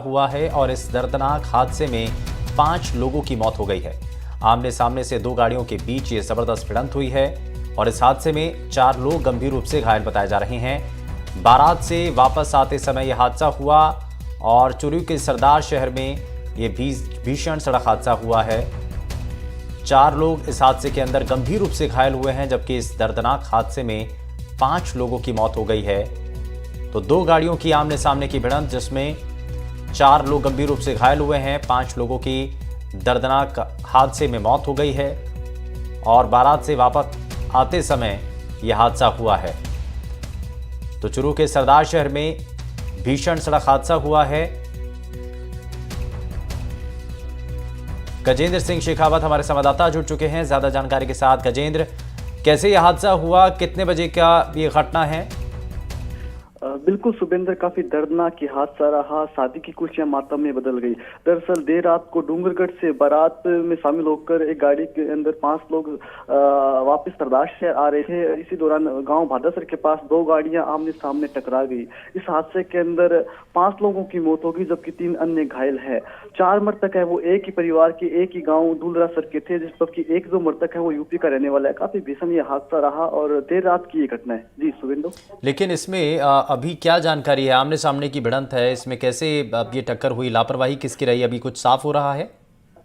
हुआ है और इस दर्दनाक हादसे में 5 लोगों की मौत हो गई है। आमने सामने से 2 गाड़ियों के बीच ये जबरदस्त भिड़ंत हुई है और इस हादसे में 4 लोग गंभीर रूप से घायल बताए जा रहे हैं। बारात से वापस आते समय यह हादसा हुआ और चुरू के सरदार शहर में ये भीषण सड़क हादसा हुआ है। 4 लोग इस हादसे के अंदर गंभीर रूप से घायल हुए हैं, जबकि इस दर्दनाक हादसे में 5 लोगों की मौत हो गई है। तो 2 गाड़ियों की आमने सामने की भिड़ंत, जिसमें 4 लोग गंभीर रूप से घायल हुए हैं, 5 लोगों की दर्दनाक हादसे में मौत हो गई है और बारात से वापस आते समय यह हादसा हुआ है। तो चुरू के सरदार शहर में भीषण सड़क हादसा हुआ है। गजेंद्र सिंह शेखावत हमारे संवाददाता जुड़ चुके हैं ज्यादा जानकारी के साथ। गजेंद्र, कैसे यह हादसा हुआ, कितने बजे का ये घटना है? बिल्कुल सुबेंद्र, काफी दर्दनाक ये हादसा रहा। शादी की खुशियां मातम में बदल गई। दरअसल देर रात को डूंगरगढ़ से बारात में शामिल होकर एक गाड़ी के अंदर 5 लोग वापस सरदार शहर आ रहे थे। इसी दौरान गांव भादासर के पास 2 गाड़ियां आमने सामने टकरा गई। इस हादसे के अंदर 5 लोगों की मौत हो गई, जबकि 3 अन्य घायल है। 4 मृतक है वो एक ही परिवार के, एक ही गाँव दूलरासर के थे, जबकि 1-2 मृतक है वो यूपी का रहने वाला है। काफी भीषण ये हादसा रहा और देर रात की ये घटना है। जी सुबेंद्र, लेकिन इसमें अभी क्या जानकारी है? आमने सामने की भिड़ंत है, इसमें कैसे अब ये टक्कर हुई, लापरवाही किसकी रही, अभी कुछ साफ हो रहा है?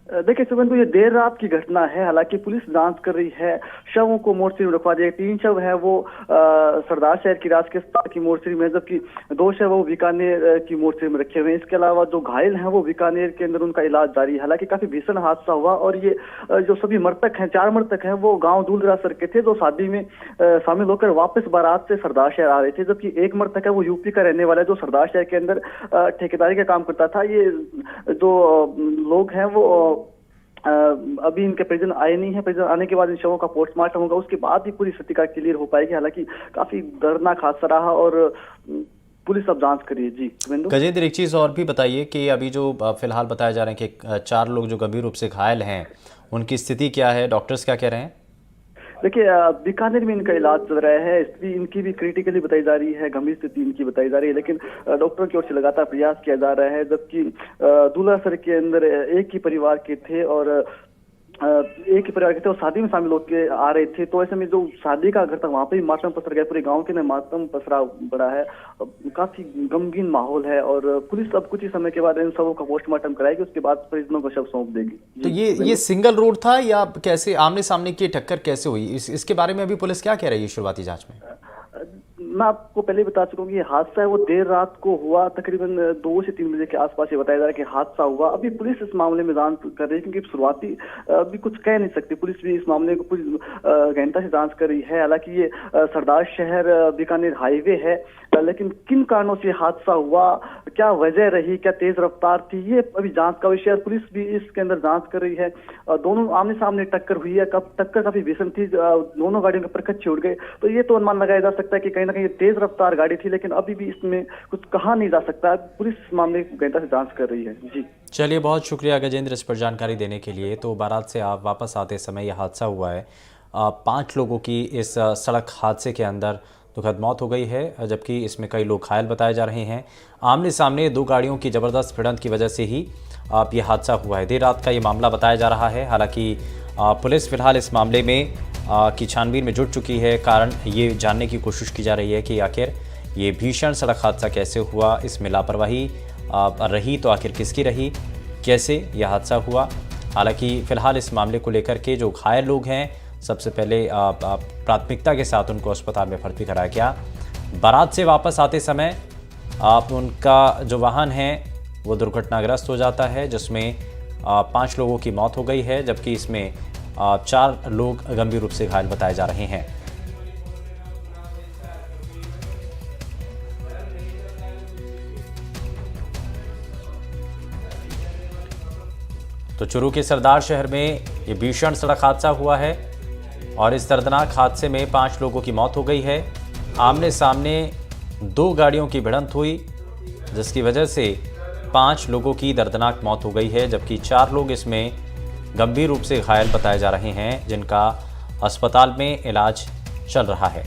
देखिए सुबेंद्र, ये देर रात की घटना है। हालांकि पुलिस जांच कर रही है। शवों को मोर्चरी में रखवा दिया। 3 शव है वो सरदार शहर की राजकीय अस्पताल की मोर्चरी में, जबकि 2 शव वो बीकानेर की मोर्चरी में रखे हुए हैं। इसके अलावा जो घायल हैं वो बीकानेर के अंदर उनका इलाज जारी है। हालांकि काफी भीषण हादसा हुआ और ये जो सभी मृतक हैं, 4 मृतक हैं, वो गाँव दूलरासर के थे, जो शादी में शामिल होकर वापस बारात से सरदार शहर आ रहे थे। जबकि 1 मृतक है वो यूपी का रहने वाला है, जो सरदार शहर के अंदर ठेकेदारी का काम करता था। ये जो लोग हैं वो अभी इनके परिजन आए नहीं है। परिजन आने के बाद इन शवों का पोस्टमार्टम होगा, उसके बाद ही पूरी स्थिति का क्लियर हो पाएगी। हालांकि काफी दर्दनाक हादसा रहा और पुलिस अब जांच करिए। जी गजेंद्र, एक चीज और भी बताइए कि अभी जो फिलहाल बताया जा रहे हैं कि 4 लोग जो गंभीर रूप से घायल हैं, उनकी स्थिति क्या है, डॉक्टर्स क्या कह रहे हैं? देखिए, बीकानेर में इनका इलाज चल रहा है। स्थिति इनकी भी क्रिटिकली बताई जा रही है, गंभीर स्थिति इनकी बताई जा रही है, लेकिन डॉक्टर की ओर से लगातार प्रयास किया जा रहा है। जबकि दूलरासर के अंदर एक ही परिवार के थे और शादी में शामिल होकर आ रहे थे। तो ऐसे में जो शादी का घर था वहां पे भी मातम पसर गया, पूरे गांव के अंदर मातम पसरा पड़ा है। काफी गमगीन माहौल है और पुलिस अब कुछ ही समय के बाद इन सबों का पोस्टमार्टम कराएगी, उसके बाद परिजनों को शव सौंप देगी। तो ये सिंगल रोड था या कैसे आमने सामने की टक्कर कैसे हुई, इसके बारे में अभी पुलिस क्या कह रही है शुरुआती जांच में? मैं आपको पहले बता चुका हूँ कि ये हादसा है वो देर रात को हुआ। तकरीबन 2 से 3 बजे के आसपास ये बताया जा रहा है कि हादसा हुआ। अभी पुलिस इस मामले में जांच कर रही है, क्योंकि शुरुआती अभी कुछ कह नहीं सकती। पुलिस भी इस मामले को कुछ गहनता से जांच कर रही है। हालांकि ये सरदार शहर बीकानेर हाईवे है, लेकिन किन कारणों से हादसा हुआ, क्या वजह रही, क्या तेज रफ्तार थी, ये अभी जांच का विषय है। पुलिस भी इसके अंदर जांच कर रही है। दोनों आमने सामने टक्कर हुई है, कब टक्कर काफी भीषण थी, दोनों गाड़ियों के परखच उड़ गए। तो ये तो अनुमान लगाया जा सकता है कि कहीं ना कहीं तेज रफ्तार गाड़ी थी, लेकिन अभी भी इसमें कुछ कहा नहीं जा सकता। पुलिस इस मामले की गहनता से जांच कर रही है। जी चलिए, बहुत शुक्रिया गजेंद्र इस पर जानकारी देने के लिए। तो बारात से आप वापस आते समय यह हादसा हुआ है। 5 लोगों की इस सड़क हादसे के अंदर दुखद मौत हो गई है, जबकि इसमें कई लोग घायल बताए जा रहे हैं। आमने सामने 2 गाड़ियों की ज़बरदस्त भिड़ंत की वजह से ही ये हादसा हुआ है। देर रात का ये मामला बताया जा रहा है। हालांकि पुलिस फिलहाल इस मामले में की छानबीन में जुट चुकी है। कारण ये जानने की कोशिश की जा रही है कि आखिर ये भीषण सड़क हादसा कैसे हुआ, इसमें लापरवाही रही तो आखिर किसकी रही, कैसे यह हादसा हुआ। हालांकि फ़िलहाल इस मामले को लेकर के जो घायल लोग हैं, सबसे पहले प्राथमिकता के साथ उनको अस्पताल में भर्ती कराया गया। बारात से वापस आते समय उनका जो वाहन है वो दुर्घटनाग्रस्त हो जाता है, जिसमें 5 लोगों की मौत हो गई है, जबकि इसमें 4 लोग गंभीर रूप से घायल बताए जा रहे हैं। तो चुरू के सरदार शहर में ये भीषण सड़क हादसा हुआ है और इस दर्दनाक हादसे में 5 लोगों की मौत हो गई है। आमने सामने 2 गाड़ियों की भिड़ंत हुई, जिसकी वजह से 5 लोगों की दर्दनाक मौत हो गई है, जबकि 4 लोग इसमें गंभीर रूप से घायल बताए जा रहे हैं, जिनका अस्पताल में इलाज चल रहा है।